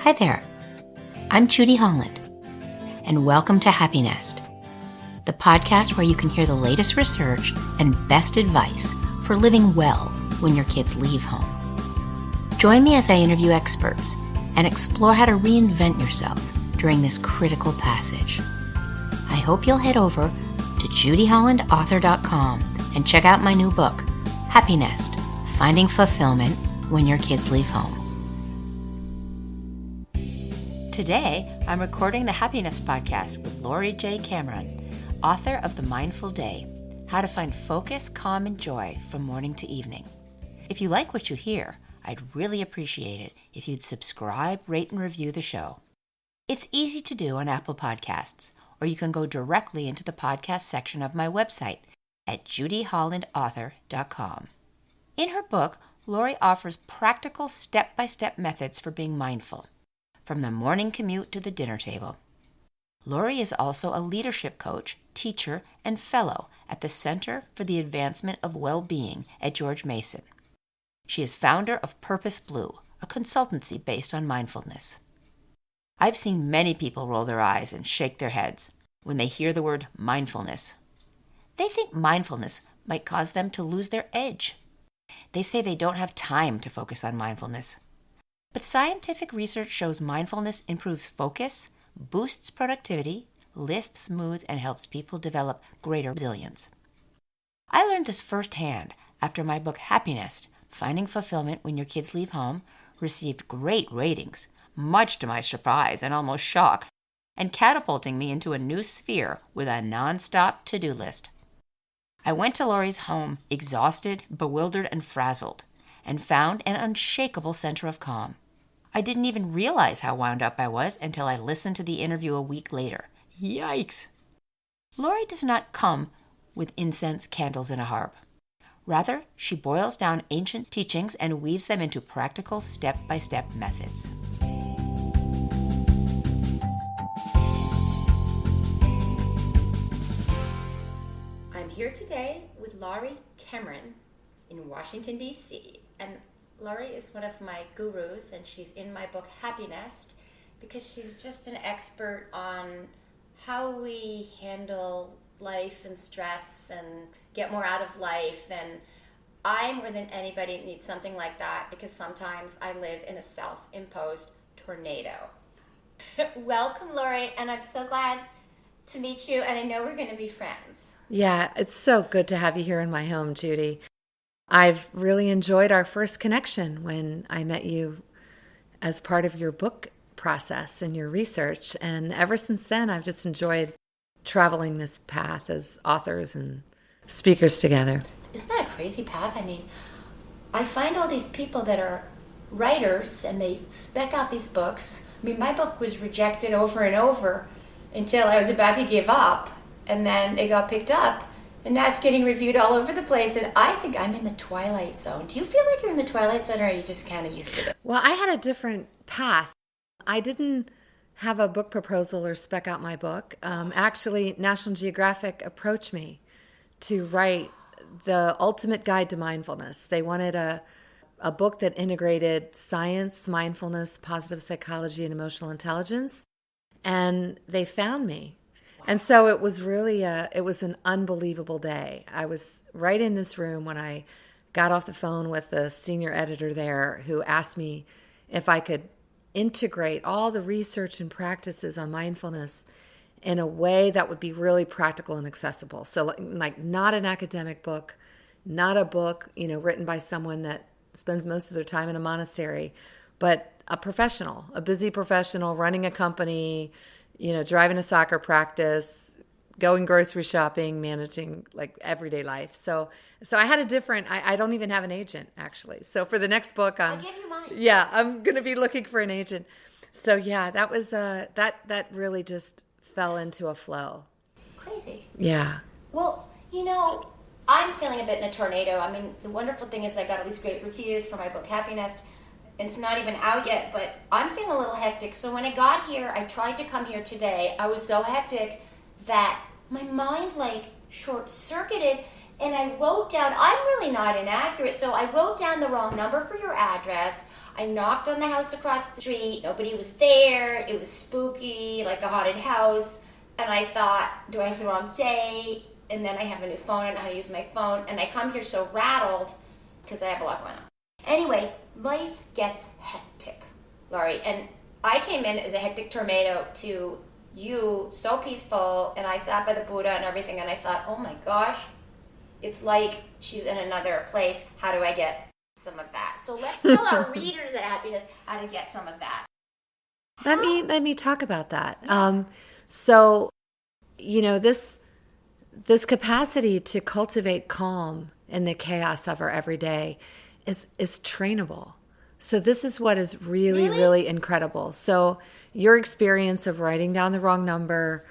Hi there, I'm Judy Holland, and welcome to HappiNest, the podcast where you can hear the latest research and best advice for living well when your kids leave home. Join me as I interview experts and explore how to reinvent yourself during this critical passage. I hope you'll head over to judyhollandauthor.com and check out my new book, HappiNest, Finding Fulfillment When Your Kids Leave Home. Today, I'm recording the HappiNest podcast with Laurie J. Cameron, author of The Mindful Day, How to Find Focus, Calm, and Joy from Morning to Evening. If you like what you hear, I'd really appreciate it if you'd subscribe, rate, and review the show. It's easy to do on Apple Podcasts, or you can go directly into the podcast section of my website at judyhollandauthor.com. In her book, Laurie offers practical step-by-step methods for being mindful, from the morning commute to the dinner table. Laurie is also a leadership coach, teacher, and fellow at the Center for the Advancement of Well-Being at George Mason. She is founder of Purpose Blue, a consultancy based on mindfulness. I've seen many people roll their eyes and shake their heads when they hear the word mindfulness. They think mindfulness might cause them to lose their edge. They say they don't have time to focus on mindfulness. But scientific research shows mindfulness improves focus, boosts productivity, lifts moods, and helps people develop greater resilience. I learned this firsthand after my book HappiNest, Finding Fulfillment When Your Kids Leave Home, received great ratings, much to my surprise and almost shock, and catapulting me into a new sphere with a nonstop to-do list. I went to Laurie's home exhausted, bewildered, and frazzled, and found an unshakable center of calm. I didn't even realize how wound up I was until I listened to the interview a week later. Yikes! Laurie does not come with incense, candles, and a harp. Rather, she boils down ancient teachings and weaves them into practical step-by-step methods. I'm here today with Laurie Cameron in Washington, D.C. And Laurie is one of my gurus, and she's in my book HappiNest because she's just an expert on how we handle life and stress and get more out of life. And I, more than anybody, need something like that because sometimes I live in a self-imposed tornado. Welcome, Laurie, and I'm so glad to meet you, and I know we're going to be friends. Yeah, it's so good to have you here in my home, Judy. I've really enjoyed our first connection when I met you as part of your book process and your research. And ever since then, I've just enjoyed traveling this path as authors and speakers together. Isn't that a crazy path? I mean, I find all these people that are writers and they spec out these books. I mean, my book was rejected over and over until I was about to give up. And then it got picked up, and now it's getting reviewed all over the place, and I think I'm in the twilight zone. Do you feel like you're in the twilight zone, or are you just kind of used to this? Well, I had a different path. I didn't have a book proposal or spec out my book. Actually, National Geographic approached me to write the ultimate guide to mindfulness. They wanted a book that integrated science, mindfulness, positive psychology, and emotional intelligence, and they found me. And so it was really it was an unbelievable day. I was right in this room when I got off the phone with the senior editor there who asked me if I could integrate all the research and practices on mindfulness in a way that would be really practical and accessible. So like not an academic book, not a book, written by someone that spends most of their time in a monastery, but a professional, a busy professional running a company, driving a soccer practice, going grocery shopping, managing like everyday life. So I had a different, I don't even have an agent actually. So for the next book, I'll give you mine. Yeah, I'm going to be looking for an agent. So yeah, that was, that really just fell into a flow. Crazy. Yeah. Well, I'm feeling a bit in a tornado. I mean, the wonderful thing is I got all these great reviews for my book HappiNest. And it's not even out yet, but I'm feeling a little hectic. So when I got here, I tried to come here today. I was so hectic that my mind short-circuited, and I wrote down, I'm really not inaccurate, so I wrote down the wrong number for your address. I knocked on the house across the street. Nobody was there. It was spooky, like a haunted house. And I thought, do I have the wrong day? And then I have a new phone. I don't know how to use my phone. And I come here so rattled because I have a lot going on. Anyway, life gets hectic, Laurie. And I came in as a hectic tornado to you, so peaceful. And I sat by the Buddha and everything. And I thought, oh my gosh, it's like she's in another place. How do I get some of that? So let's tell our readers at HappiNest how to get some of that. Let me talk about that. Yeah. So, this capacity to cultivate calm in the chaos of our everyday is trainable. So this is what is really incredible. So your experience of writing down the wrong number,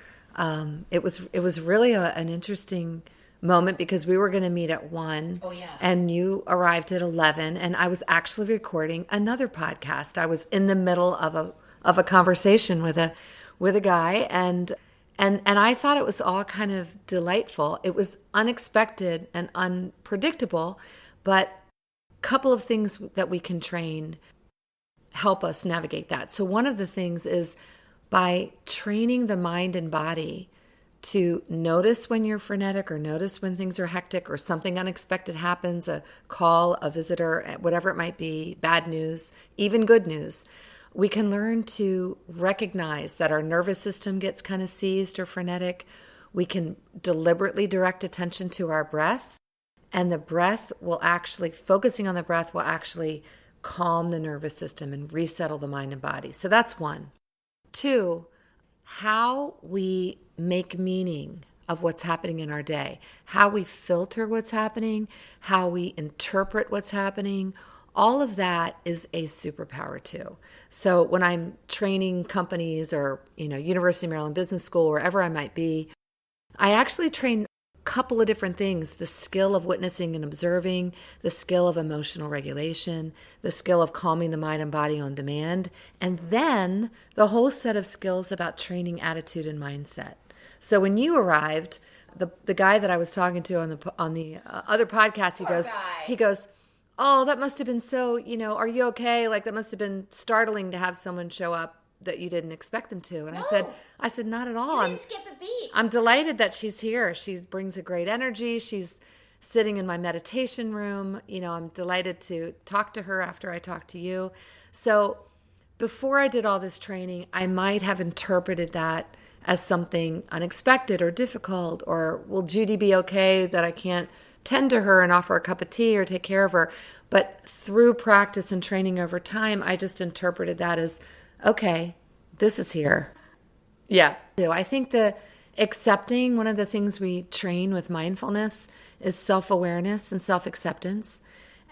it was really an interesting moment because we were going to meet at 1. Oh, yeah. And you arrived at 11, and I was actually recording another podcast. I was in the middle of a conversation with a guy, and I thought it was all kind of delightful. It was unexpected and unpredictable, but a couple of things that we can train help us navigate that. So one of the things is by training the mind and body to notice when you're frenetic or notice when things are hectic or something unexpected happens, a call, a visitor, whatever it might be, bad news, even good news. We can learn to recognize that our nervous system gets kind of seized or frenetic. We can deliberately direct attention to our breath, and the breath will actually, focusing on the breath will actually calm the nervous system and resettle the mind and body. So that's 1. 2, how we make meaning of what's happening in our day, how we filter what's happening, how we interpret what's happening. All of that is a superpower too. So when I'm training companies or, University of Maryland Business School, wherever I might be, I actually train a couple of different things: the skill of witnessing and observing, the skill of emotional regulation, the skill of calming the mind and body on demand, and then the whole set of skills about training attitude and mindset. So when you arrived, the guy that I was talking to on the other podcast, he goes, oh, that must have been so, are you okay? Like, that must have been startling to have someone show up that you didn't expect them to. And no. I said, not at all. You didn't skip a beat. I'm delighted that she's here. She brings a great energy. She's sitting in my meditation room. I'm delighted to talk to her after I talk to you. So before I did all this training, I might have interpreted that as something unexpected or difficult, or will Judy be okay that I can't tend to her and offer a cup of tea or take care of her? But through practice and training over time, I just interpreted that as, okay, this is here. Yeah. So I think accepting, one of the things we train with mindfulness is self-awareness and self-acceptance.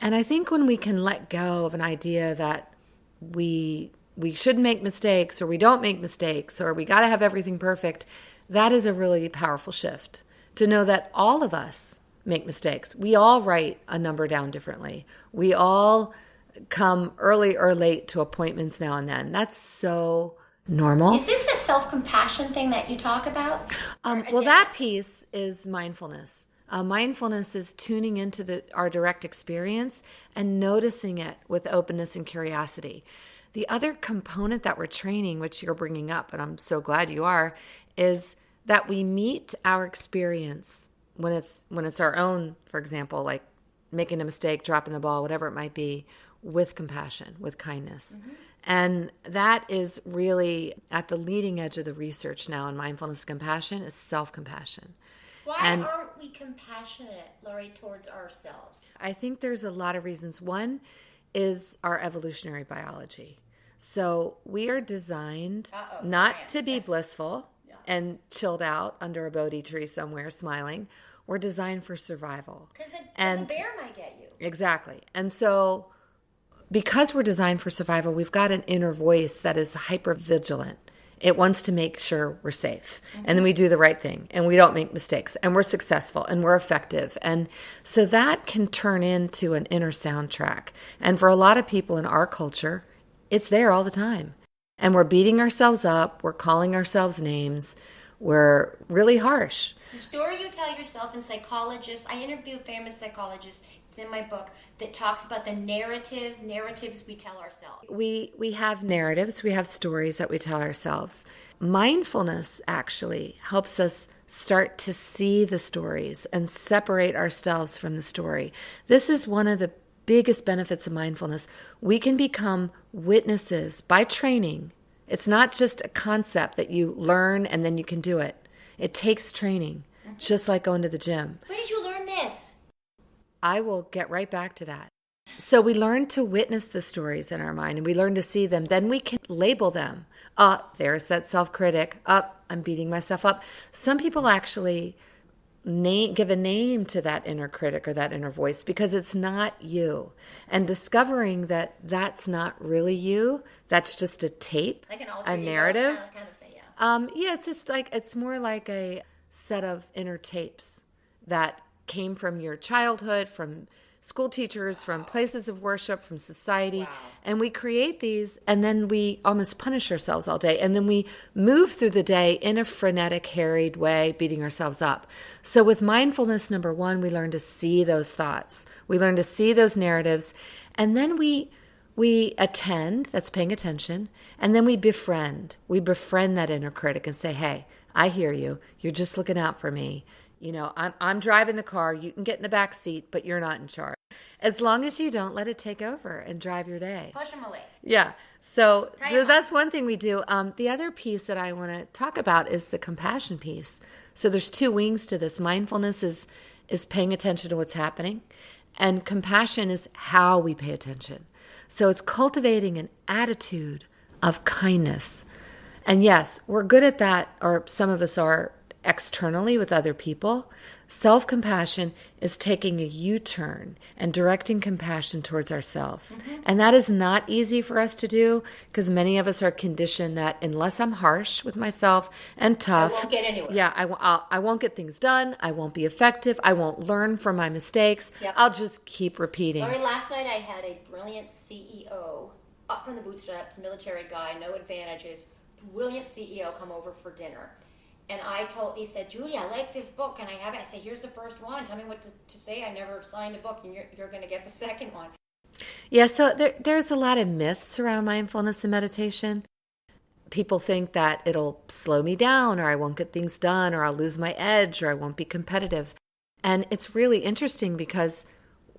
And I think when we can let go of an idea that we shouldn't make mistakes, or we don't make mistakes, or we got to have everything perfect, that is a really powerful shift. To know that all of us make mistakes. We all write a number down differently. We all come early or late to appointments now and then. That's so normal. Is this the self-compassion thing that you talk about? Well, that piece is mindfulness. Mindfulness is tuning into our direct experience and noticing it with openness and curiosity. The other component that we're training, which you're bringing up, and I'm so glad you are, is that we meet our experience when it's our own, for example, like making a mistake, dropping the ball, whatever it might be, with compassion, with kindness. Mm-hmm. And that is really at the leading edge of the research now in mindfulness and compassion is self-compassion. Why aren't we compassionate, Laurie, towards ourselves? I think there's a lot of reasons. One is our evolutionary biology. So we are designed not to be blissful and chilled out under a Bodhi tree somewhere smiling. We're designed for survival. Because the bear might get you. Exactly. And so because we're designed for survival, we've got an inner voice that is hyper vigilant. It wants to make sure we're safe. Mm-hmm. And then we do the right thing and we don't make mistakes and we're successful and we're effective. And so that can turn into an inner soundtrack. And for a lot of people in our culture, it's there all the time. And we're beating ourselves up. We're calling ourselves names. we're really harsh. It's the story you tell yourself. And psychologists, I interview a famous psychologist, it's in my book, that talks about the narratives we tell ourselves. We have narratives, we have stories that we tell ourselves. Mindfulness actually helps us start to see the stories and separate ourselves from the story. This is one of the biggest benefits of mindfulness. We can become witnesses by training. It's not just a concept that you learn and then you can do it. It takes training, just like going to the gym. Where did you learn this? I will get right back to that. So we learn to witness the stories in our mind and we learn to see them. Then we can label them. There's that self-critic. I'm beating myself up. Some people actually give a name to that inner critic or that inner voice because it's not you. And discovering that that's not really you, that's just a tape, like a narrative. Kind of thing, yeah. Yeah, it's just like, it's more like a set of inner tapes that came from your childhood, from school teachers, from places of worship, from society. Wow. And we create these and then we almost punish ourselves all day. And then we move through the day in a frenetic, harried way, beating ourselves up. So with mindfulness, number one, we learn to see those thoughts. We learn to see those narratives. And then we attend, that's paying attention. And then we befriend. We befriend that inner critic and say, hey, I hear you. You're just looking out for me. You know, I'm driving the car. You can get in the back seat, but you're not in charge. As long as you don't let it take over and drive your day. Push them away. Yeah. So that's one thing we do. The other piece that I want to talk about is the compassion piece. So there's two wings to this. Mindfulness is paying attention to what's happening, and compassion is how we pay attention. So it's cultivating an attitude of kindness. And yes, we're good at that, or some of us are externally with other people. Self-compassion is taking a U-turn and directing compassion towards ourselves. Mm-hmm. And that is not easy for us to do because many of us are conditioned that unless I'm harsh with myself and tough, I won't get anywhere. Yeah, I won't get things done. I won't be effective. I won't learn from my mistakes. Yep. I'll just keep repeating. Laurie, last night I had a brilliant CEO, up from the bootstraps, military guy, no advantages, brilliant CEO come over for dinner. And he said, Judy, I like this book. Can I have it? I said, here's the first one. Tell me what to say. I never signed a book, and you're going to get the second one. Yeah, so there's a lot of myths around mindfulness and meditation. People think that it'll slow me down, or I won't get things done, or I'll lose my edge, or I won't be competitive. And it's really interesting because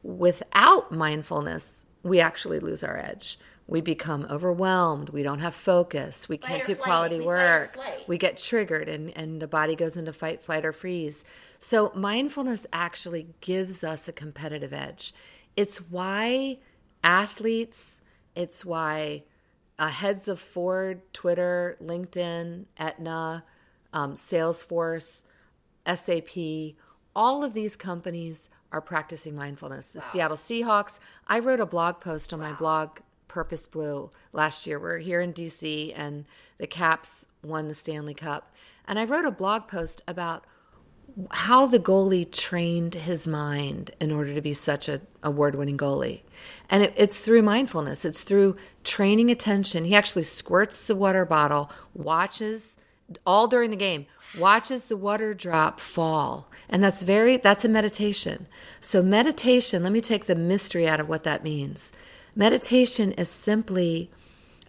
without mindfulness, we actually lose our edge. We become overwhelmed. We don't have focus. We can't do quality work. We get triggered and the body goes into fight, flight, or freeze. So mindfulness actually gives us a competitive edge. It's why athletes, it's why heads of Ford, Twitter, LinkedIn, Aetna, Salesforce, SAP, all of these companies are practicing mindfulness. The Seattle Seahawks, I wrote a blog post on my blog, Purpose Blue, last year. We're here in DC and the Caps won the Stanley Cup. And I wrote a blog post about how the goalie trained his mind in order to be such an award-winning goalie. And it's through mindfulness. It's through training attention. He actually squirts the water bottle, watches all during the game, watches the water drop fall. And that's a meditation. So meditation, let me take the mystery out of what that means. Meditation is simply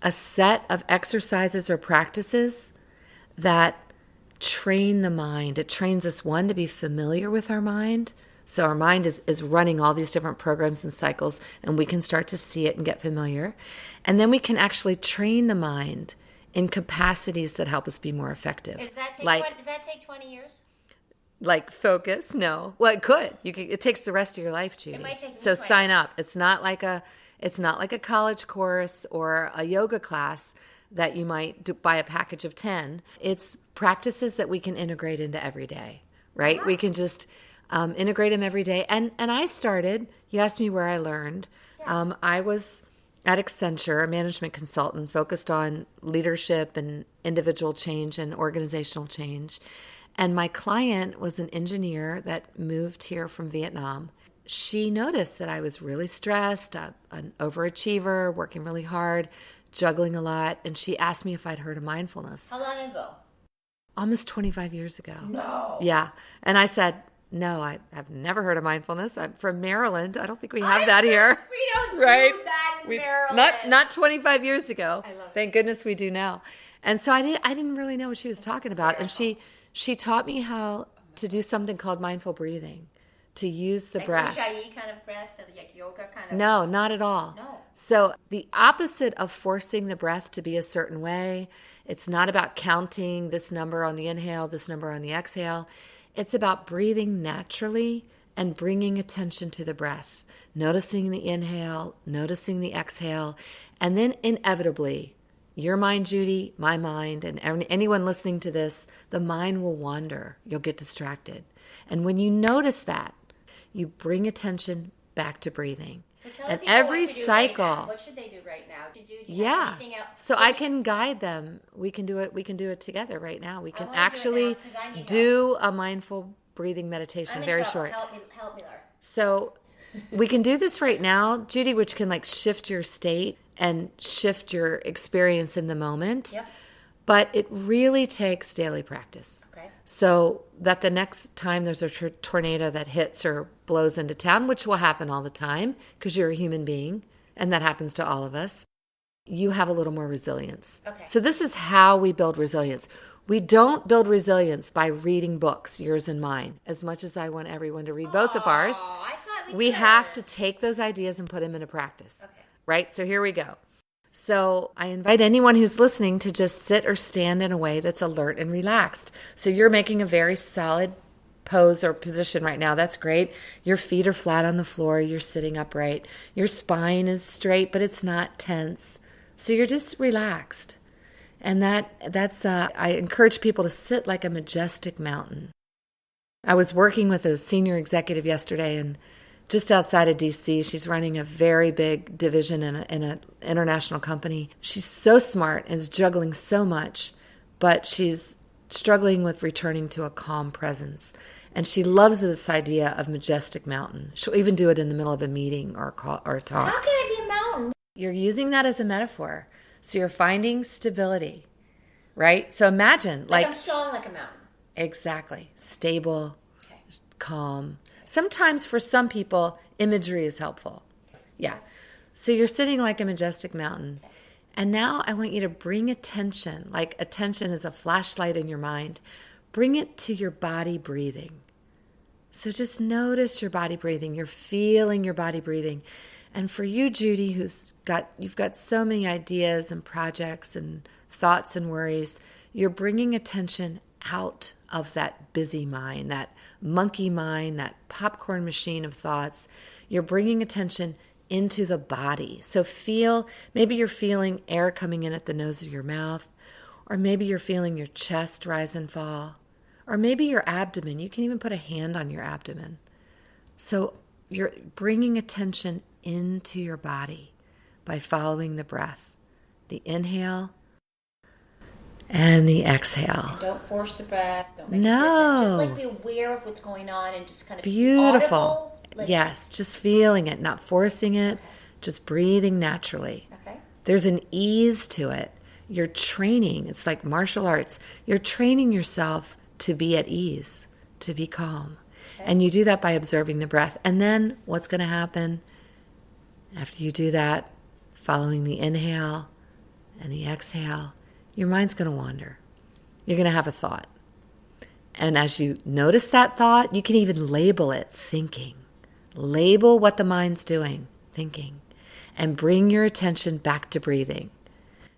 a set of exercises or practices that train the mind. It trains us, one, to be familiar with our mind. So our mind is running all these different programs and cycles, and we can start to see it and get familiar. And then we can actually train the mind in capacities that help us be more effective. Does that take 20 years? Like focus? No. Well, it could. It takes the rest of your life, Judy. It might take me so 20. Sign up. It's not like a college course or a yoga class that you might buy a package of 10. It's practices that we can integrate into every day, right? We can just integrate them every day. And I started, you asked me where I learned. Yeah. I was at Accenture, a management consultant focused on leadership and individual change and organizational change. And my client was an engineer that moved here from Vietnam. She noticed that I was really stressed, an overachiever, working really hard, juggling a lot. And she asked me if I'd heard of mindfulness. How long ago? almost 25 years ago. No. Yeah. And I said, no, I've never heard of mindfulness. I'm from Maryland. I don't think we have that here. We don't Right? do that in Maryland. Not 25 years ago. I love it. Thank goodness we do now. And so I didn't really know what she was talking about. And she taught me how to do something called mindful breathing, to use the breath. Ujjayi kind of breath, like yoga kind of. No, not at all. No. So the opposite of forcing the breath to be a certain way, it's not about counting this number on the inhale, this number on the exhale. It's about breathing naturally and bringing attention to the breath, noticing the inhale, noticing the exhale, and then inevitably, your mind, Judy, my mind, and anyone listening to this, the mind will wander. You'll get distracted. And when you notice that, you bring attention back to breathing. So tell and people every what to do cycle. Right now. What should they do right now? Do you Yeah. have anything else? So I can guide them. We can do it together right now. We can wanna do it actually now 'cause I need do a mindful breathing meditation, I'm in very trouble. short. Help me, Laura. So we can do this right now, Judy, which can like shift your state and shift your experience in the moment. Yep. But it really takes daily practice. Okay. So that the next time there's a tornado that hits or blows into town, which will happen all the time because you're a human being and that happens to all of us, you have a little more resilience. Okay. So this is how we build resilience. We don't build resilience by reading books, yours and mine, as much as I want everyone to read both of ours. I thought We could. have to take those ideas and put them into practice. Okay. Right? So here we go. So I invite anyone who's listening to just sit or stand in a way that's alert and relaxed. So you're making a very solid pose or position right now. That's great. Your feet are flat on the floor. You're sitting upright. Your spine is straight, but it's not tense. So you're just relaxed. And that's I encourage people to sit like a majestic mountain. I was working with a senior executive yesterday, and just outside of D.C., she's running a very big division in an international company. She's so smart and is juggling so much, but she's struggling with returning to a calm presence. And she loves this idea of majestic mountain. She'll even do it in the middle of a meeting or a talk. How can it be a mountain? You're using that as a metaphor. So you're finding stability, right? So imagine Like I'm strong like a mountain. Exactly. Stable, Okay. calm. Sometimes for some people, imagery is helpful. Yeah. So you're sitting like a majestic mountain. And now I want you to bring attention, like attention is a flashlight in your mind. Bring it to your body breathing. So just notice your body breathing. You're feeling your body breathing. And for you, Judy, you've got so many ideas and projects and thoughts and worries, you're bringing attention out of that busy mind, that monkey mind, that popcorn machine of thoughts. You're bringing attention into the body. So maybe you're feeling air coming in at the nose of your mouth, or maybe you're feeling your chest rise and fall, or maybe your abdomen. You can even put a hand on your abdomen. So you're bringing attention into your body by following the breath, the inhale and the exhale. And don't force the breath. Don't make No. it different. Just like be aware of what's going on and just kind of Beautiful. audible, like, Yes, just feeling it, not forcing it, just breathing naturally. Okay. There's an ease to it. You're training. It's like martial arts. You're training yourself to be at ease, to be calm. Okay. And you do that by observing the breath. And then what's going to happen after you do that, following the inhale and the exhale, your mind's going to wander. You're going to have a thought. And as you notice that thought, you can even label it thinking. Label what the mind's doing, thinking. And bring your attention back to breathing.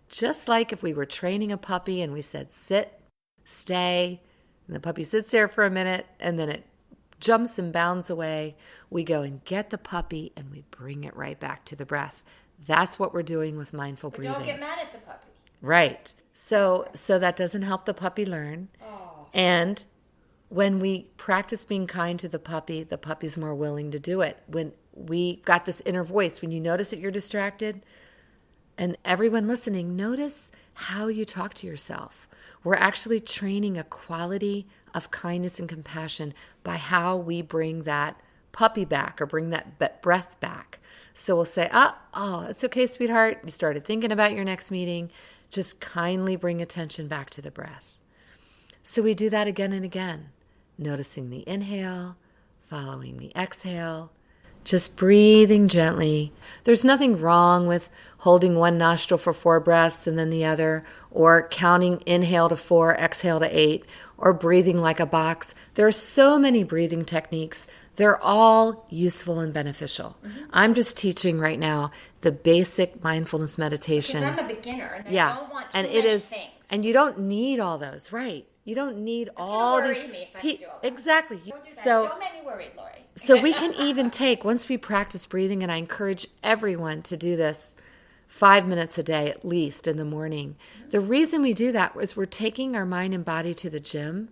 Just like if we were training a puppy and we said sit, stay, and the puppy sits there for a minute and then it jumps and bounds away, we go and get the puppy and we bring it right back to the breath. That's what we're doing with mindful breathing. Don't get mad at the puppy. Right. So that doesn't help the puppy learn. Oh. And when we practice being kind to the puppy's more willing to do it. When we got this inner voice, when you notice that you're distracted, and everyone listening, notice how you talk to yourself. We're actually training a quality of kindness and compassion by how we bring that puppy back or bring that breath back. So we'll say, oh, it's okay, sweetheart. You started thinking about your next meeting. Just kindly bring attention back to the breath. So we do that again and again, noticing the inhale, following the exhale, just breathing gently. There's nothing wrong with holding one nostril for 4 breaths and then the other, or counting inhale to 4, exhale to 8, or breathing like a box. There are so many breathing techniques. They're all useful and beneficial. I'm just teaching right now the basic mindfulness meditation. Because I'm a beginner and I don't want too many things. And you don't need all those, right? You don't need all these. It's going to worry me if I have to do all that. Exactly. Don't do that. So, Don't make me worried, Laurie. so we can even take, once we practice breathing, and I encourage everyone to do this 5 minutes a day at least in the morning. The reason we do that is we're taking our mind and body to the gym.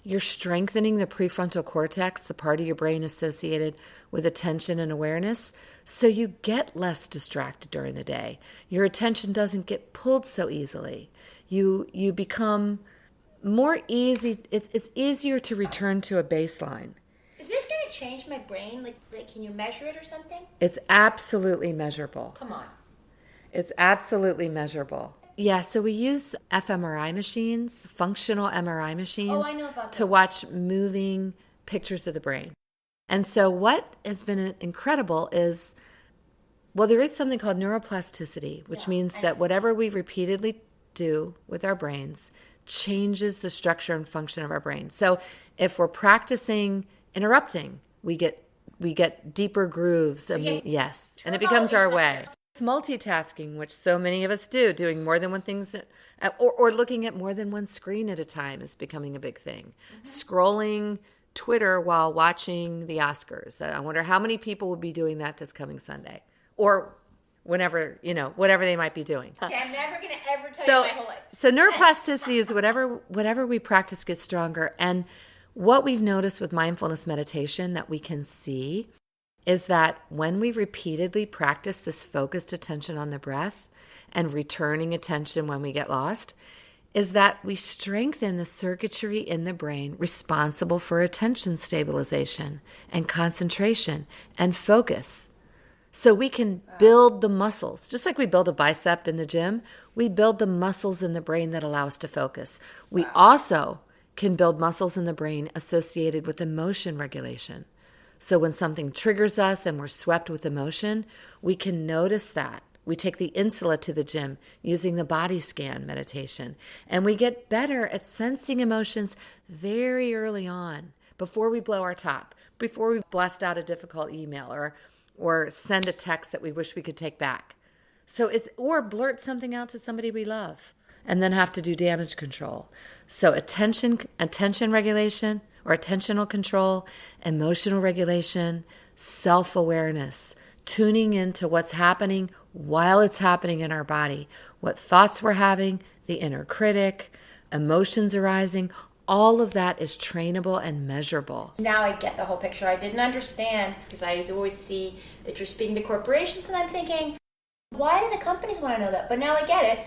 You're strengthening the prefrontal cortex, the part of your brain associated with attention and awareness, so you get less distracted during the day. Your attention doesn't get pulled so easily. You become more easy. It's easier to return to a baseline. Is this going to change my brain? Like, can you measure it or something? It's absolutely measurable. Come on. It's absolutely measurable. Yeah, so we use fMRI machines, functional MRI machines, Oh, I know about to those. watch moving pictures of the brain. And so what has been incredible is, well, there is something called neuroplasticity, which means that whatever we repeatedly do with our brains changes the structure and function of our brain. So if we're practicing interrupting, we get deeper grooves, and and it becomes our way. It's multitasking, which so many of us do, doing more than one thing, or looking at more than one screen at a time is becoming a big thing. Scrolling Twitter while watching the Oscars. I wonder how many people will be doing that this coming Sunday, or whenever, whatever they might be doing. Okay, I'm never going to ever tell you my whole life. So neuroplasticity is whatever we practice gets stronger. And what we've noticed with mindfulness meditation that we can see is that when we repeatedly practice this focused attention on the breath and returning attention when we get lost, is that we strengthen the circuitry in the brain responsible for attention stabilization and concentration and focus. So we can build the muscles. Just like we build a bicep in the gym, we build the muscles in the brain that allow us to focus. We also can build muscles in the brain associated with emotion regulation. So when something triggers us and we're swept with emotion, we can notice that. We take the insula to the gym using the body scan meditation, and we get better at sensing emotions very early on, before we blow our top, before we blast out a difficult email or send a text that we wish we could take back. So or blurt something out to somebody we love and then have to do damage control. So attention regulation or attentional control, emotional regulation, self-awareness, tuning into what's happening while it's happening in our body, what thoughts we're having, the inner critic, emotions arising, all of that is trainable and measurable. Now I get the whole picture. I didn't understand because I always see that you're speaking to corporations and I'm thinking, why do the companies want to know that? But now I get it.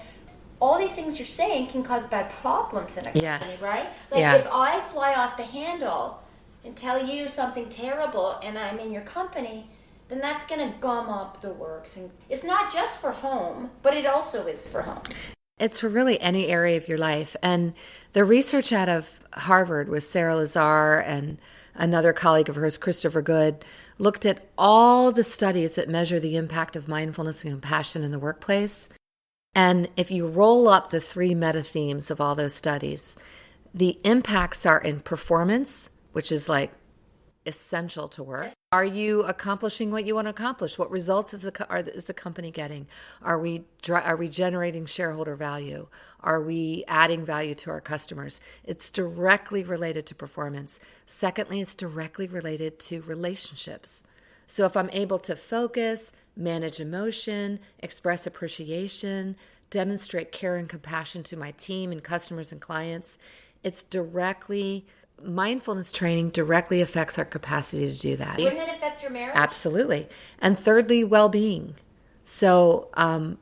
All these things you're saying can cause bad problems in a company, right? Like if I fly off the handle and tell you something terrible and I'm in your company, then that's going to gum up the works. And it's not just for home, but it also is for home. It's for really any area of your life. And the research out of Harvard with Sarah Lazar and another colleague of hers, Christopher Good, looked at all the studies that measure the impact of mindfulness and compassion in the workplace. And if you roll up the 3 meta themes of all those studies, the impacts are in performance, which is like essential to work. Are you accomplishing what you want to accomplish? What results is the company getting? Are we generating shareholder value? Are we adding value to our customers? It's directly related to performance. Secondly, it's directly related to relationships. So if I'm able to focus, manage emotion, express appreciation, demonstrate care and compassion to my team and customers and clients, mindfulness training directly affects our capacity to do that. Wouldn't it affect your marriage? Absolutely. And thirdly, well-being. So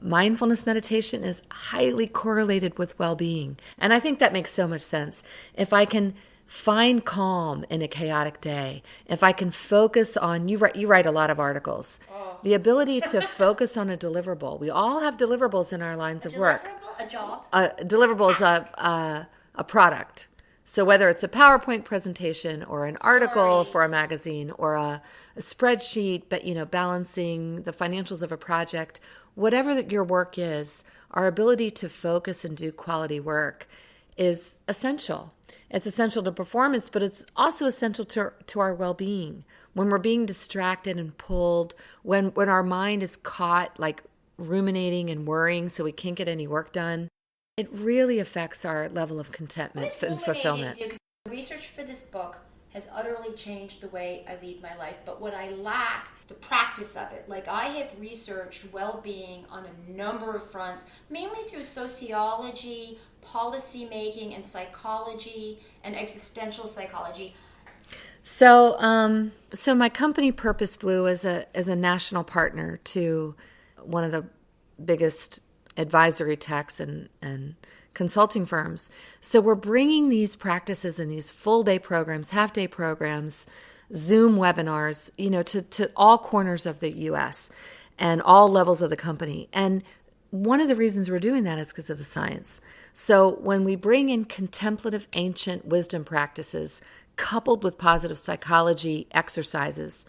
mindfulness meditation is highly correlated with well-being. And I think that makes so much sense. If I can find calm in a chaotic day, if I can focus on, you write a lot of articles, the ability to focus on a deliverable. We all have deliverables in our lines of work. A job? A deliverable is a product. So whether it's a PowerPoint presentation or an article for a magazine or a spreadsheet, but balancing the financials of a project, whatever your work is, our ability to focus and do quality work is essential. It's essential to performance, but it's also essential to our well-being. When we're being distracted and pulled, when our mind is caught like ruminating and worrying so we can't get any work done, it really affects our level of contentment and fulfillment. The research for this book has utterly changed the way I lead my life, but what I lack, the practice of it. Like, I have researched well-being on a number of fronts, mainly through sociology, policy making, and psychology, and existential psychology. So my company Purpose Blue is a national partner to one of the biggest advisory techs and consulting firms. So we're bringing these practices in these full-day programs, half-day programs, Zoom webinars, to all corners of the U.S. and all levels of the company. And one of the reasons we're doing that is because of the science. So when we bring in contemplative ancient wisdom practices coupled with positive psychology exercises,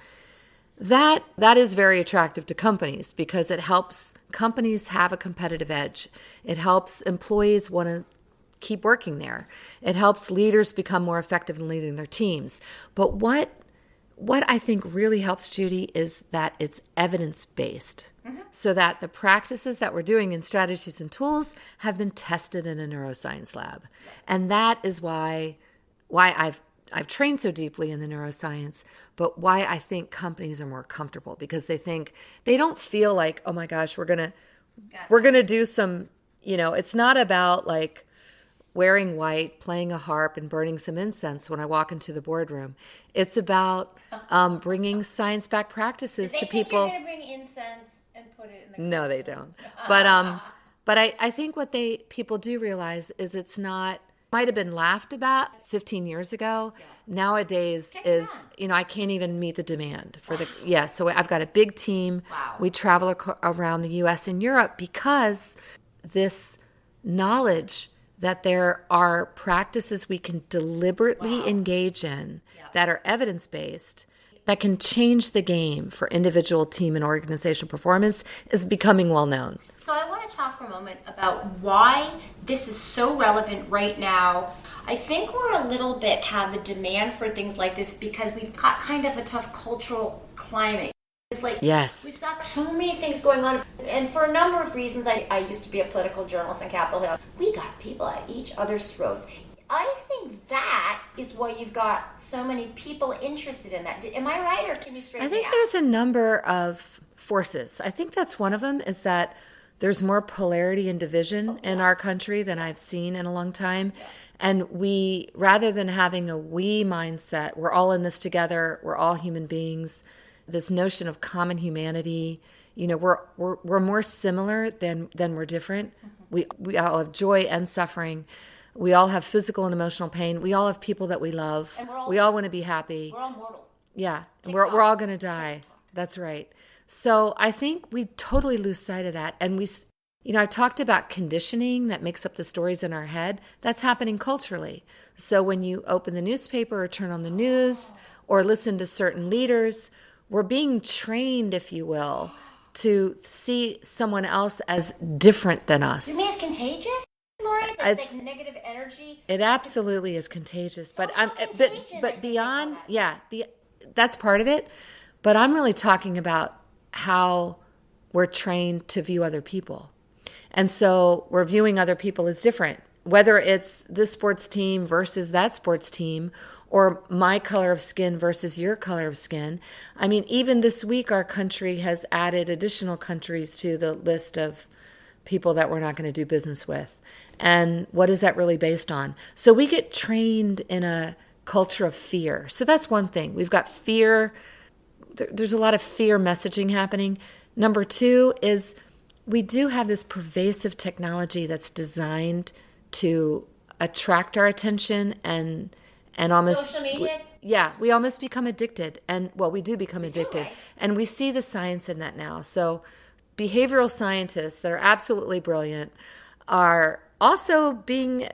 that is very attractive to companies because it helps companies have a competitive edge. It helps employees want to keep working there. It helps leaders become more effective in leading their teams. But what I think really helps, Judy, is that it's evidence-based. Mm-hmm. So that the practices that we're doing in strategies and tools have been tested in a neuroscience lab. And that is why I've trained so deeply in the neuroscience, but why I think companies are more comfortable, because they don't feel like, oh my gosh, we're going to do some, it's not about like wearing white, playing a harp and burning some incense when I walk into the boardroom. It's about bringing science-backed practices to people. You're going to bring incense and put it in the No, they don't. But I think what people do realize is it's not, might have been laughed about 15 years ago. Yeah. Nowadays I can't even meet the demand for so I've got a big team. Wow. We travel around the US and Europe because this knowledge that there are practices we can deliberately engage in that are evidence-based that can change the game for individual, team, and organizational performance is becoming well known. So I want to talk for a moment about why this is so relevant right now. I think we're a little bit have a demand for things like this because we've got kind of a tough cultural climate. It's like, yes, we've got so many things going on. And for a number of reasons, I used to be a political journalist in Capitol Hill. We got people at each other's throats. I think that is why you've got so many people interested in that. Am I right, or can you straighten me out? I think there's a number of forces. I think that's one of them, is that there's more polarity and division in our country than I've seen in a long time. Yeah. And we, rather than having a we mindset, we're all in this together, we're all human beings, this notion of common humanity, we're more similar than we're different. Mm-hmm. We all have joy and suffering. We all have physical and emotional pain. We all have people that we love. We all want to be happy. We're all mortal. Yeah, and we're all going to die. That's right. So I think we totally lose sight of that. And I've talked about conditioning that makes up the stories in our head. That's happening culturally. So when you open the newspaper or turn on the news or listen to certain leaders, we're being trained, if you will, to see someone else as different than us. You mean it's contagious, Laurie? It's like negative energy? It absolutely is contagious. But beyond, that. That's part of it. But I'm really talking about how we're trained to view other people. And so we're viewing other people as different, whether it's this sports team versus that sports team, or my color of skin versus your color of skin. I mean, even this week, our country has added additional countries to the list of people that we're not going to do business with. And what is that really based on? So we get trained in a culture of fear. So that's one thing. We've got fear. There's a lot of fear messaging happening. Number two is we do have this pervasive technology that's designed to attract our attention and almost social media. We almost become addicted, and we do become addicted, right? And we see the science in that now. So behavioral scientists that are absolutely brilliant are also being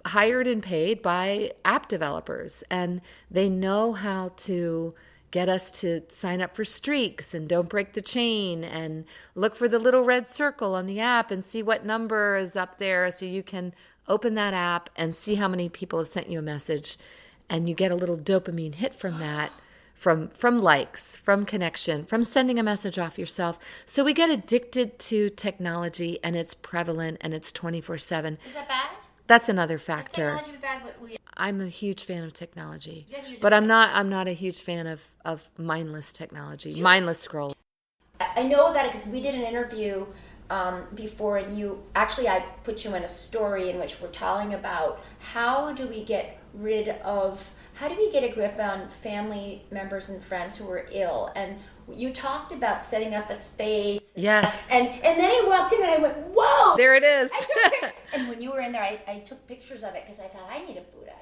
hired and paid by app developers, and they know how to get us to sign up for streaks and don't break the chain and look for the little red circle on the app and see what number is up there so you can open that app and see how many people have sent you a message, and you get a little dopamine hit from that, from likes, from connection, from sending a message off yourself. So we get addicted to technology, and it's prevalent, and it's 24/7. Is that bad? That's another factor. Technology bad, but I'm a huge fan of technology, You gotta use it but right. I'm not a huge fan of mindless technology, mindless scrolling. I know about it because we did an interview before, and I put you in a story in which we're talking about how do we get a grip on family members and friends who are ill, and you talked about setting up a space. Yes. And then I walked in and I went, whoa! There it is. I took pictures. And when you were in there, I took pictures of it because I thought, I need a Buddha,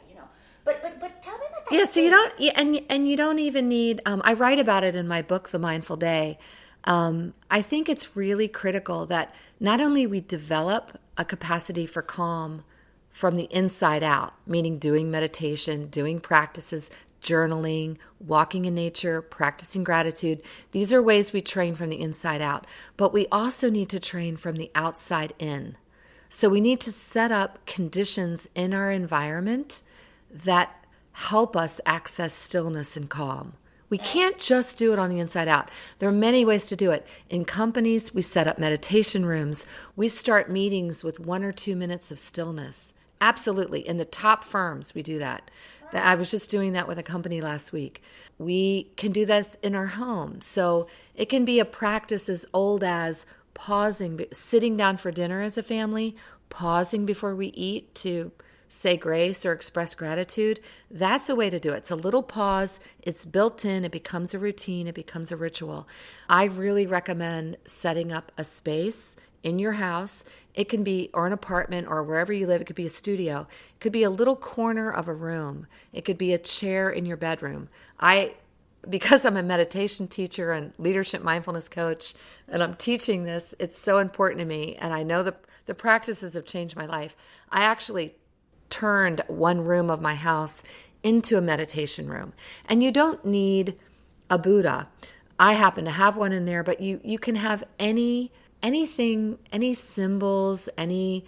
But tell me about that. Yeah, so you don't, space. and you don't even need, I write about it in my book, The Mindful Day. I think it's really critical that not only we develop a capacity for calm from the inside out, meaning doing meditation, doing practices, journaling, walking in nature, practicing gratitude. These are ways we train from the inside out, but we also need to train from the outside in. So we need to set up conditions in our environment that help us access stillness and calm. We can't just do it on the inside out. There are many ways to do it. In companies, we set up meditation rooms. We start meetings with 1 or 2 minutes of stillness. Absolutely. In the top firms, we do that. I was just doing that with a company last week. We can do this in our home. So it can be a practice as old as pausing, sitting down for dinner as a family, pausing before we eat to say grace or express gratitude. That's a way to do it. It's a little pause. It's built in. It becomes a routine. It becomes a ritual. I really recommend setting up a space in your house. It can be, or an apartment, or wherever you live. It could be a studio. It could be a little corner of a room. It could be a chair in your bedroom. Because I'm a meditation teacher and leadership mindfulness coach, and I'm teaching this, it's so important to me. And I know the practices have changed my life. I actually turned one room of my house into a meditation room. And you don't need a Buddha. I happen to have one in there, but you can have anything, any symbols, any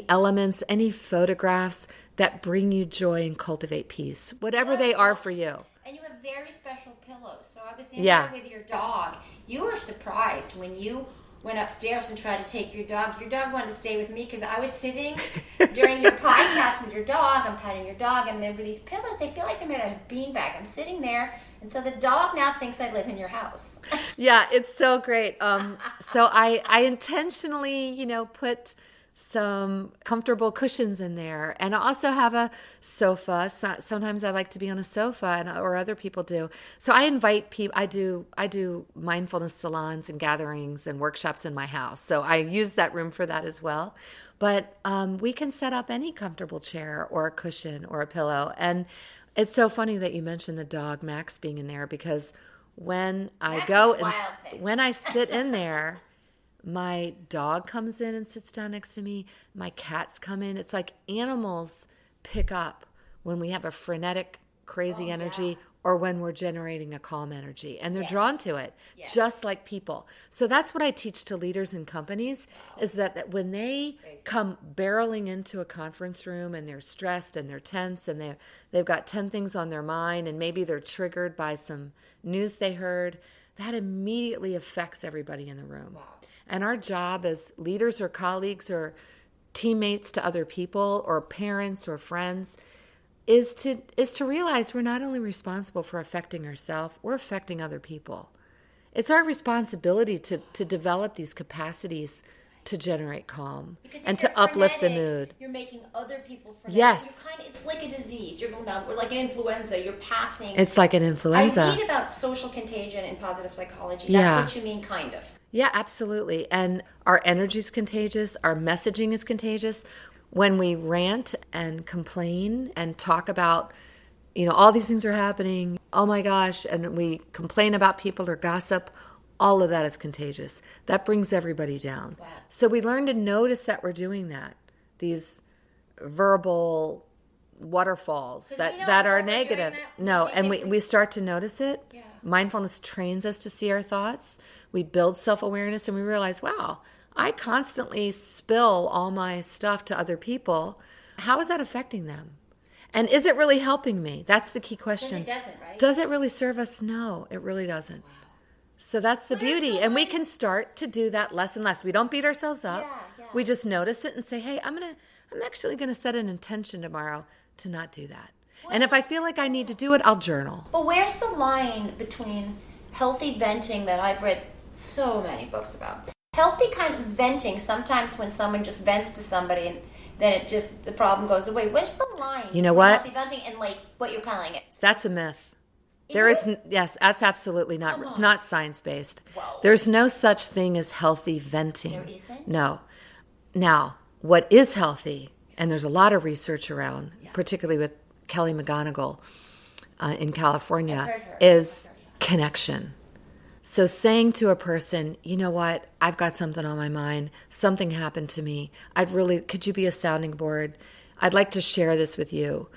elements, any photographs that bring you joy and cultivate peace, whatever they are for you. And you have very special pillows. So I was in there with your dog. You were surprised when you went upstairs and tried to take your dog. Your dog wanted to stay with me because I was sitting during your podcast with your dog. I'm petting your dog, and there were these pillows. They feel like they're made out of beanbag. I'm sitting there, and so the dog now thinks I live in your house. Yeah, it's so great. So I intentionally, put some comfortable cushions in there, and I also have a sofa. Sometimes I like to be on a sofa, or other people do. So I invite people. I do mindfulness salons and gatherings and workshops in my house. So I use that room for that as well. But we can set up any comfortable chair or a cushion or a pillow. And it's so funny that you mentioned the dog Max being in there, because when when I sit in there, my dog comes in and sits down next to me. My cats come in. It's like animals pick up when we have a frenetic, crazy energy, or when we're generating a calm energy. And they're drawn to it, just like people. So that's what I teach to leaders in companies, is that when they come barreling into a conference room and they're stressed and they're tense and they've got 10 things on their mind, and maybe they're triggered by some news they heard, that immediately affects everybody in the room. Wow. And our job as leaders or colleagues or teammates to other people or parents or friends is to realize we're not only responsible for affecting ourselves, we're affecting other people. It's our responsibility to develop these capacities to generate calm and to uplift the mood. You're making other people frenetic. Yes. It's like a disease. You're going down, or like an influenza. You're passing. It's like an influenza. I read about social contagion in positive psychology. That's what you mean, kind of. Yeah, absolutely. And our energy is contagious. Our messaging is contagious. When we rant and complain and talk about, all these things are happening, oh my gosh, and we complain about people or gossip, all of that is contagious. That brings everybody down. Wow. So we learn to notice that we're doing that. These verbal waterfalls we that don't that know are we're doing negative. that. No, We and think we start to notice it. Yeah. Mindfulness trains us to see our thoughts. We build self-awareness, and we realize, wow, I constantly spill all my stuff to other people. How is that affecting them? And is it really helping me? That's the key question. Because it doesn't, right? Does it really serve us? No, it really doesn't. Wow. So that's the Where's beauty. the And we line? can start to do that less and less. We don't beat ourselves up. Yeah. We just notice it and say, hey, I'm actually going to set an intention tomorrow to not do that. And if I feel like I need to do it, I'll journal. But where's the line between healthy venting that I've read so many books about? Healthy kind of venting, sometimes when someone just vents to somebody and then the problem goes away. Where's the line You know between what? healthy venting and like what you're calling it? That's a myth. Yes, that's absolutely not science-based. Whoa. There's no such thing as healthy venting. There isn't? No. Now, what is healthy, and there's a lot of research around, particularly with Kelly McGonigal in California, I've heard her. is connection. So saying to a person, you know what, I've got something on my mind, something happened to me, could you be a sounding board? I'd like to share this with you.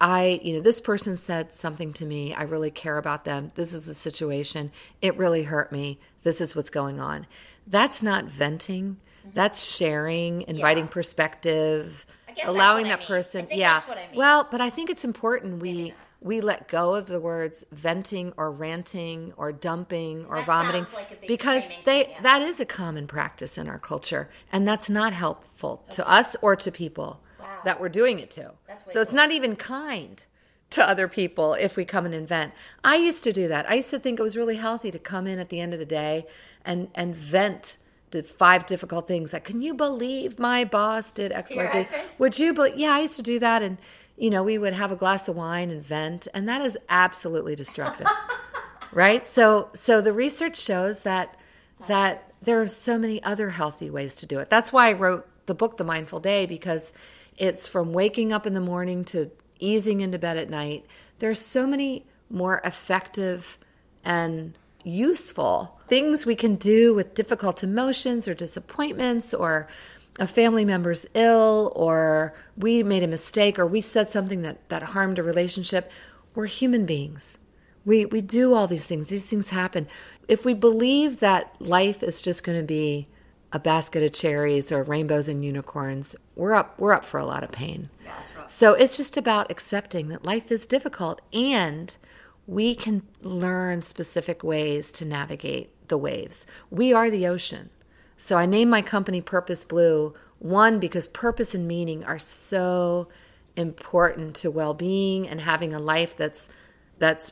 This person said something to me, I really care about them, this is the situation, it really hurt me, this is what's going on. That's not venting, that's sharing, inviting perspective, I guess allowing that's what that I mean. person, I think that's what I mean. Well, but I think it's important we let go of the words venting or ranting or dumping or that vomiting sounds like a big because screaming thing, yeah. that is a common practice in our culture, and that's not helpful to us or to people that we're doing it to. That's way So it's cool. not even kind to other people if we come in and vent. I used to do that. I used to think it was really healthy to come in at the end of the day and vent the 5 difficult things. Like, can you believe my boss did X, To your Y, Z? husband? Would you believe? Yeah, I used to do that, and we would have a glass of wine and vent, and that is absolutely destructive, right? So the research shows that there are so many other healthy ways to do it. That's why I wrote the book, The Mindful Day, because it's from waking up in the morning to easing into bed at night. There's so many more effective and useful things we can do with difficult emotions or disappointments, or a family member's ill, or we made a mistake, or we said something that harmed a relationship. We're human beings. We do all these things. These things happen. If we believe that life is just going to be a basket of cherries or rainbows and unicorns, we're up for a lot of pain. Yeah, that's rough. So it's just about accepting that life is difficult, and we can learn specific ways to navigate the waves. We are the ocean. So I named my company Purpose Blue, one, because purpose and meaning are so important to well-being and having a life that's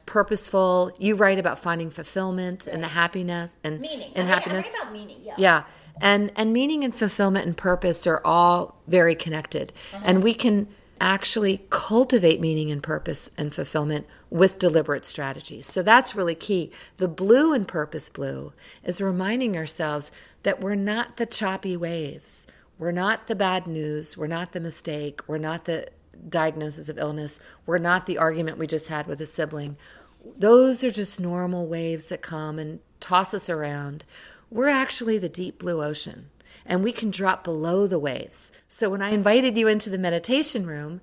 purposeful. You write about finding fulfillment and the happiness and Meaning. happiness. I write about meaning, yeah. Yeah. And meaning and fulfillment and purpose are all very connected. And we can actually cultivate meaning and purpose and fulfillment with deliberate strategies. So that's really key. The blue in Purpose Blue is reminding ourselves that we're not the choppy waves. We're not the bad news. We're not the mistake. We're not the diagnosis of illness. We're not the argument we just had with a sibling. Those are just normal waves that come and toss us around. We're actually the deep blue ocean, and we can drop below the waves. So when I invited you into the meditation room,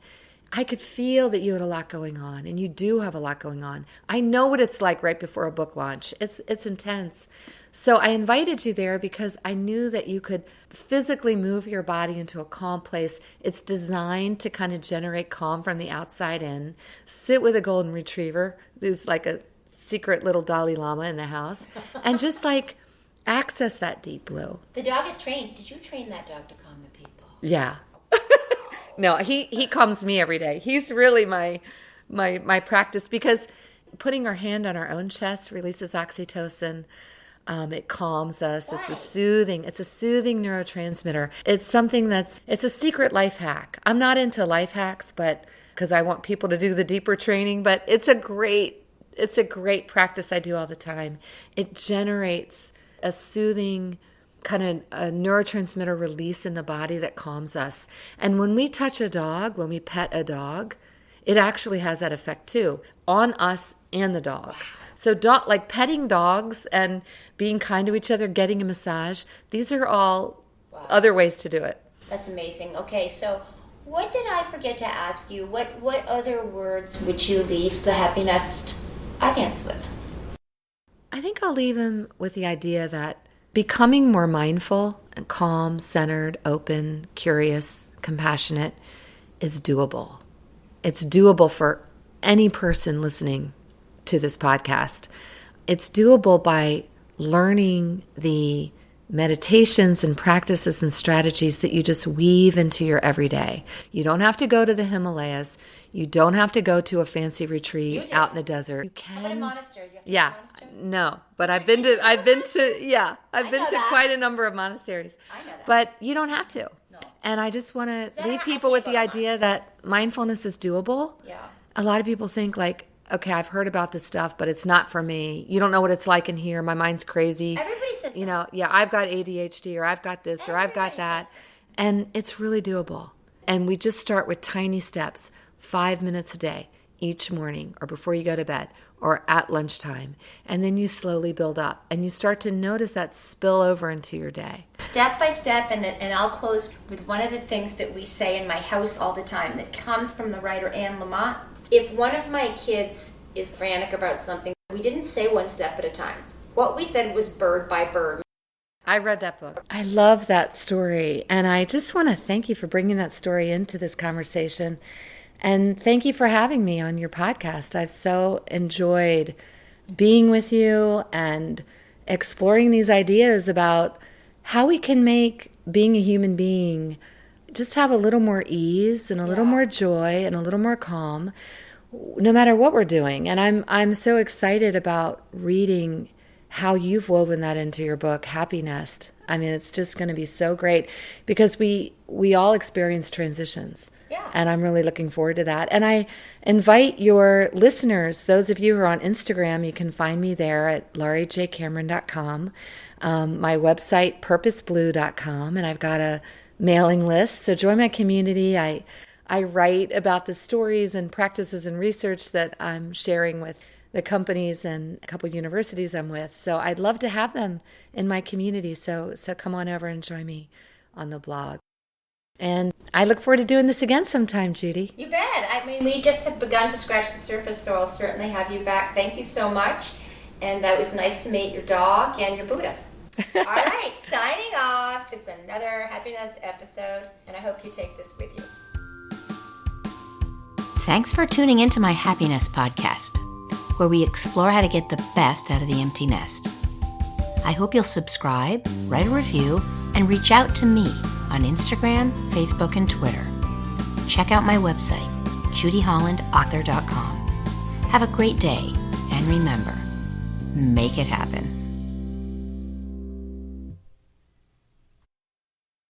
I could feel that you had a lot going on, and you do have a lot going on. I know what it's like right before a book launch. It's intense. So I invited you there because I knew that you could physically move your body into a calm place. It's designed to kind of generate calm from the outside in. Sit with a golden retriever, who's like a secret little Dalai Lama in the house, and just like access that deep blue. The dog is trained. Did you train that dog to calm the people? Yeah. No, he calms me every day. He's really my practice, because putting our hand on our own chest releases oxytocin. It calms us. Why? It's a soothing neurotransmitter. It's a secret life hack. I'm not into life hacks, but because I want people to do the deeper training, but it's a great practice I do all the time. It generates a soothing kind of a neurotransmitter release in the body that calms us. And when we touch a dog, when we pet a dog, it actually has that effect too on us and the dog. Wow. So like petting dogs and being kind to each other, getting a massage, these are all other ways to do it. That's amazing. Okay, so What did I forget to ask you? What other words would you leave the HappiNest audience with? I think I'll leave them with the idea that becoming more mindful and calm, centered, open, curious, compassionate is doable. It's doable for any person listening to this podcast. It's doable by learning the meditations and practices and strategies that you just weave into your everyday. You don't have to go to the Himalayas. You don't have to go to a fancy retreat out in the desert. You can. How about a monastery? Do you have to Yeah, go to a monastery? no, but I've been to quite a number of monasteries. I know that. But you don't have to. No. And I just want to that leave how- people I with can't the go to idea that mindfulness is doable. Yeah. A lot of people think like, okay, I've heard about this stuff, but it's not for me. You don't know what it's like in here. My mind's crazy. Everybody says You that. know, yeah, I've got ADHD or I've got this or I've got Everybody that. says And it's really doable. And we just start with tiny steps, 5 minutes a day, each morning or before you go to bed or at lunchtime. And then you slowly build up and you start to notice that spill over into your day. Step by step, and I'll close with one of the things that we say in my house all the time that comes from the writer Anne Lamott. If one of my kids is frantic about something, we didn't say one step at a time. What we said was bird by bird. I read that book. I love that story. And I just want to thank you for bringing that story into this conversation. And thank you for having me on your podcast. I've so enjoyed being with you and exploring these ideas about how we can make being a human being just have a little more ease and a little more joy and a little more calm, no matter what we're doing. And I'm so excited about reading how you've woven that into your book, HappiNest. I mean, it's just going to be so great because we all experience transitions. Yeah. And I'm really looking forward to that. And I invite your listeners, those of you who are on Instagram, you can find me there at lauriejcameron.com, my website, purposeblue.com, and I've got a mailing list. So join my community. I write about the stories and practices and research that I'm sharing with the companies and a couple universities I'm with. So I'd love to have them in my community. So come on over and join me on the blog. And I look forward to doing this again sometime, Judy. You bet. I mean, we just have begun to scratch the surface, so I'll certainly have you back. Thank you so much. And that was nice to meet your dog and your Buddhas. All right, signing off. It's another HappiNest episode, and I hope you take this with you. Thanks for tuning into my HappiNest podcast, where we explore how to get the best out of the empty nest. I hope you'll subscribe, write a review, and reach out to me on Instagram, Facebook, and Twitter. Check out my website, judyhollandauthor.com. Have a great day, and remember, make it happen.